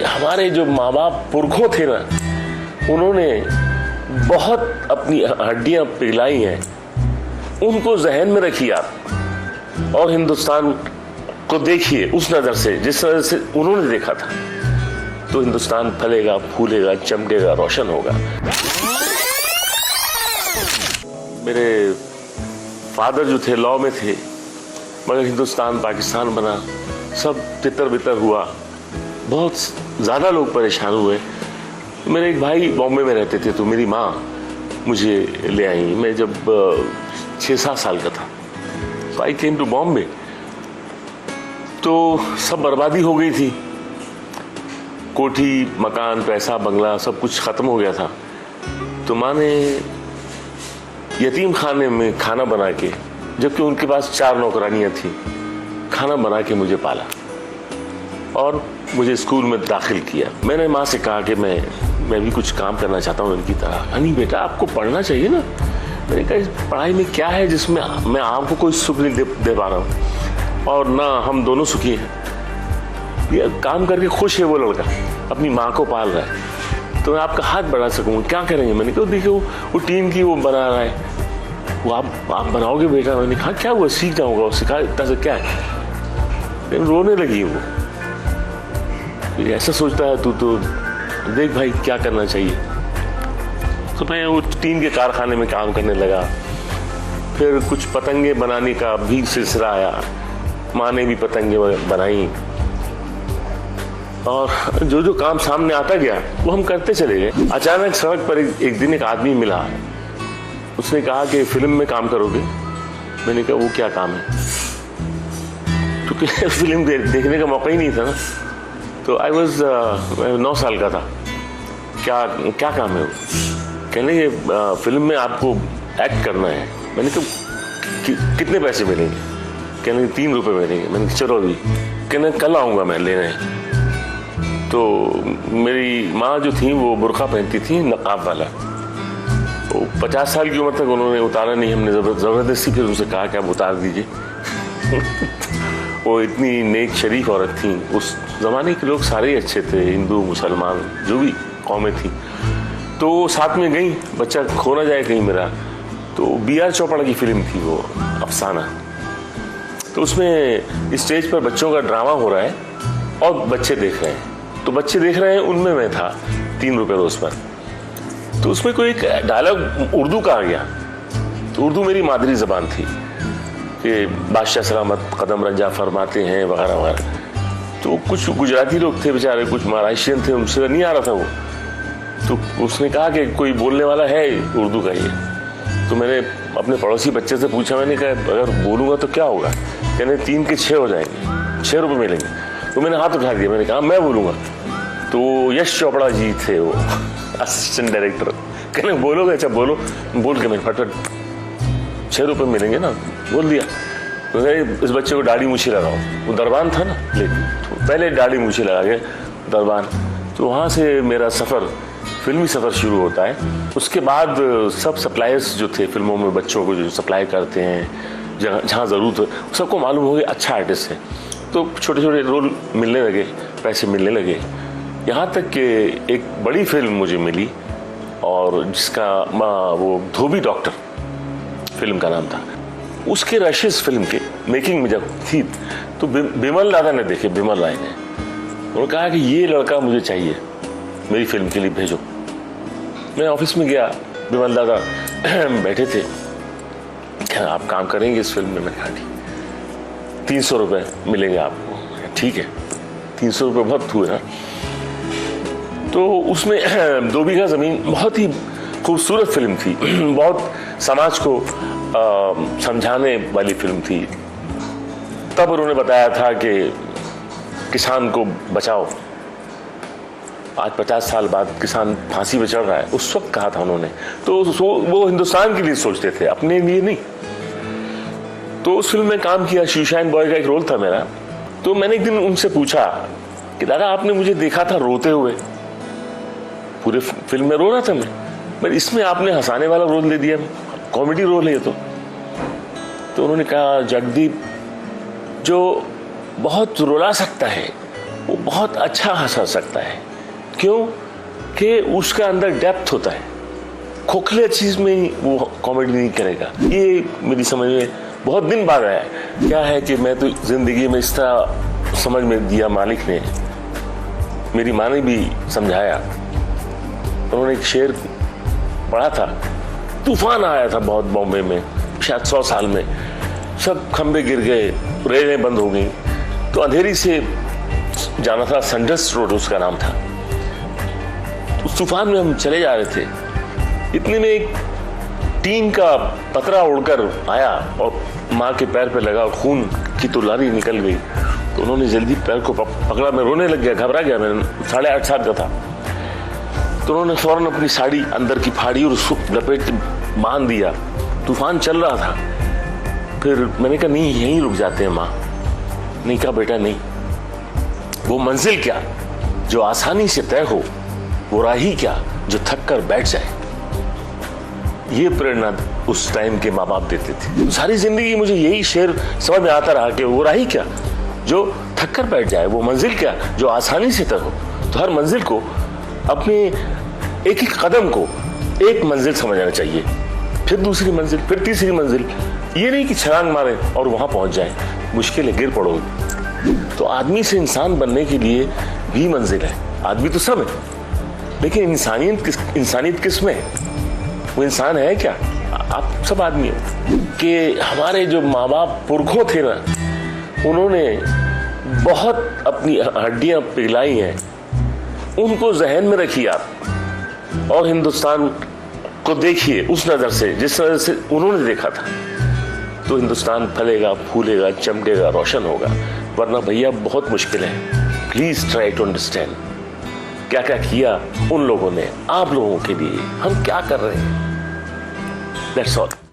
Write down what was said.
हमारे जो माँ बाप पुरखों थे ना, उन्होंने बहुत अपनी हड्डियां पिघलाई हैं, उनको जहन में रखिए आप और हिंदुस्तान को देखिए उस नजर से जिस नजर से उन्होंने देखा था, तो हिंदुस्तान फलेगा, फूलेगा, चमकेगा, रोशन होगा। मेरे फादर जो थे लॉ में थे, मगर हिंदुस्तान पाकिस्तान बना, सब तितर बितर हुआ, बहुत ज़्यादा लोग परेशान हुए। मेरे एक भाई बॉम्बे में रहते थे, तो मेरी माँ मुझे ले आई। मैं जब 6-7 साल का था, तो आई केम टू बॉम्बे, तो सब बर्बादी हो गई थी। कोठी, मकान, पैसा, बंगला सब कुछ ख़त्म हो गया था। तो माँ ने यतीम खाने में खाना बना के, जबकि उनके पास 4 नौकरानियाँ थी, खाना बना के मुझे पाला और मुझे स्कूल में दाखिल किया। मैंने माँ से कहा कि मैं भी कुछ काम करना चाहता हूँ इनकी तरह। नहीं बेटा, आपको पढ़ना चाहिए ना। मैंने कहा इस पढ़ाई में क्या है जिसमें मैं आपको कोई सुख नहीं दे पा रहा हूँ, और ना हम दोनों सुखी हैं। ये काम करके खुश है वो लड़का, अपनी माँ को पाल रहा है, तो मैं आपका हाथ बढ़ा सकूँगा, क्या करेंगे। मैंने कहा देखिए वो टीन की वो बना रहा है, वो आप बनाओगे बेटा। मैंने कहा क्या हुआ, सीख जाऊँगा, वो सिखा इतना से क्या है। लेकिन रोने लगी वो, ऐसा सोचता है तू तो देख भाई क्या करना चाहिए। तो मैं वो टीन के कारखाने में काम करने लगा। फिर कुछ पतंगे बनाने का भी सिलसिला आया, माँ ने भी पतंगे बनाई, और जो जो काम सामने आता गया वो हम करते चले गए। अचानक सड़क पर एक दिन एक आदमी मिला, उसने कहा कि फिल्म में काम करोगे। मैंने कहा वो क्या काम है, क्योंकि फिल्म देखने का मौका ही नहीं था ना। तो आई वॉज 9 साल का था। क्या काम है वो? कहने ये फिल्म में आपको एक्ट करना है। मैंने कहा कितने पैसे मिलेंगे? कहने 3 रुपए मिलेंगे। मैंने कहा चलो अभी। कहने कल आऊँगा मैं लेने। तो मेरी माँ जो थी वो बुर्का पहनती थी, नकाब वाला। तो 50 साल की उम्र तक उन्होंने उतारा नहीं। हमने ज़बरदस्ती फिर उनसे कहा कि आप उतार दीजिए। वो इतनी नेक शरीफ औरत थी। उस ज़माने के लोग सारे ही अच्छे थे, हिंदू मुसलमान जो भी कौमें थी। तो साथ में गई, बच्चा खो ना जाए कहीं मेरा। तो B.R. चोपड़ा की फिल्म थी वो, अफसाना। तो उसमें स्टेज पर बच्चों का ड्रामा हो रहा है और बच्चे देख रहे हैं। तो बच्चे देख रहे हैं, उनमें मैं था, 3 रुपये रोज पर। तो उसमें कोई एक डायलॉग उर्दू का आ गया। तो उर्दू मेरी मादरी ज़बान थी कि बादशाह सलामत कदम रंजा फरमाते हैं वगैरह वगैरह। तो कुछ गुजराती लोग थे बेचारे, कुछ महाराष्ट्रियन थे, उनसे नहीं आ रहा था वो। तो उसने कहा कि कोई बोलने वाला है उर्दू का ये। तो मैंने अपने पड़ोसी बच्चे से पूछा, मैंने कहा अगर बोलूँगा तो क्या होगा? कहने 3 के 6 हो जाएंगे, 6 रुपये मिलेंगे। तो मैंने हाथ उठा दिया, मैंने कहा मैं बोलूँगा। तो यश चोपड़ा जी थे वो, असिस्टेंट डायरेक्टर। कहने बोलोगे? अच्छा बोलो। बोल के मैंने फटाफट 6 रुपये मिलेंगे ना, बोल दिया। तो इस बच्चे को दाढ़ी मूछी लगाओ, वो दरबान था ना, तो पहले दाढ़ी मूछी लगा के दरबान। तो वहाँ से मेरा सफ़र, फिल्मी सफ़र शुरू होता है। उसके बाद सब सप्लायर्स जो थे फिल्मों में बच्चों को जो सप्लाई करते हैं, जहाँ ज़रूरत है, सबको मालूम हो गया अच्छा आर्टिस्ट है। तो छोटे छोटे रोल मिलने लगे, पैसे मिलने लगे। यहाँ तक कि एक बड़ी फिल्म मुझे मिली, और जिसका वो धोबी डॉक्टर फिल्म का नाम था। उसके रशेस फिल्म के मेकिंग में जब थी, तो बिमल दादा ने देखे, बिमल राय ने, उन्होंने कहा कि ये लड़का मुझे चाहिए मेरी फिल्म के लिए, भेजो। मैं ऑफिस में गया, बिमल दादा बैठे थे। क्या आप काम करेंगे इस फिल्म में? मैं कहा ठीक, 300 रुपये मिलेंगे आपको। ठीक है, 300 रुपये बहुत हुए ना। तो उसमें 2 बीघा ज़मीन बहुत ही खूबसूरत फिल्म थी, बहुत समाज को समझाने वाली फिल्म थी। तब उन्होंने बताया था कि किसान को बचाओ। आज 50 साल बाद किसान फांसी पे चढ़ रहा है, उस वक्त कहा था उन्होंने। तो वो हिंदुस्तान के लिए सोचते थे, अपने लिए नहीं। तो उस फिल्म में काम किया, शिवशाइन बॉय का एक रोल था मेरा। तो मैंने एक दिन उनसे पूछा कि दादा आपने मुझे देखा था रोते हुए, पूरे फिल्म में रो रहा था मैं, इसमें आपने हंसाने वाला रोल दे दिया, कॉमेडी रोल है ये तो उन्होंने कहा जगदीप, जो बहुत रुला सकता है, वो बहुत अच्छा हंसा सकता है। क्यों? कि उसका अंदर डेप्थ होता है। खोखले चीज में ही वो कॉमेडी नहीं करेगा। ये मेरी समझ में बहुत दिन बाद आया। क्या है कि मैं तो जिंदगी में इस तरह समझ में दिया, मालिक ने, मेरी माँ ने भी समझाया। उन्होंने एक शेर पढ़ा था, तूफान आया था बहुत बॉम्बे में, शायद 100 साल में, सब खंबे गिर गए, रेलें बंद हो गई, तो अंधेरी से जाना था, संडस रोड उसका नाम था। उस तूफान में हम चले जा रहे थे, इतने में एक टीन का पतरा उड़कर आया और माँ के पैर पे लगा, खून की तुलारी निकल गई। तो उन्होंने जल्दी पैर को पकड़ा, मैं रोने लग गया, घबरा गया, मैं 8.5 साल का था। तो उन्होंने फौरन अपनी साड़ी अंदर की फाड़ी और उसको लपेट बांध दिया। तूफान चल रहा था। फिर मैंने कहा नहीं, यहीं रुक जाते हैं माँ। नहीं कहा बेटा नहीं, वो मंजिल क्या जो आसानी से तय हो, वो राही क्या जो थक कर बैठ जाए। ये प्रेरणा उस टाइम के माँ बाप देते थे। सारी जिंदगी मुझे यही शेर समझ में आता रहा कि वो राही क्या जो थक कर बैठ जाए, वो मंजिल क्या जो आसानी से तय हो। तो हर मंजिल को, अपने एक एक कदम को एक मंजिल समझना चाहिए, फिर दूसरी मंजिल, फिर तीसरी मंजिल। ये नहीं कि छलांग मारे और वहां पहुंच जाए, मुश्किल है, गिर पड़ोगे। तो आदमी से इंसान बनने के लिए भी मंजिल है। आदमी तो सब है, लेकिन इंसानियत किस में है? वो इंसान है क्या? आप सब आदमी हो। कि हमारे जो माँ बाप पुरखों थे ना, उन्होंने बहुत अपनी हड्डियां पिघलाई हैं, उनको जहन में रखिए आप, और हिंदुस्तान को देखिए उस नजर से जिस नजर से उन्होंने देखा था। तो हिंदुस्तान फलेगा, फूलेगा, चमकेगा, रोशन होगा। वरना भैया बहुत मुश्किल है। प्लीज ट्राई टू अंडरस्टैंड क्या क्या किया उन लोगों ने आप लोगों के लिए, हम क्या कर रहे हैं। That's all.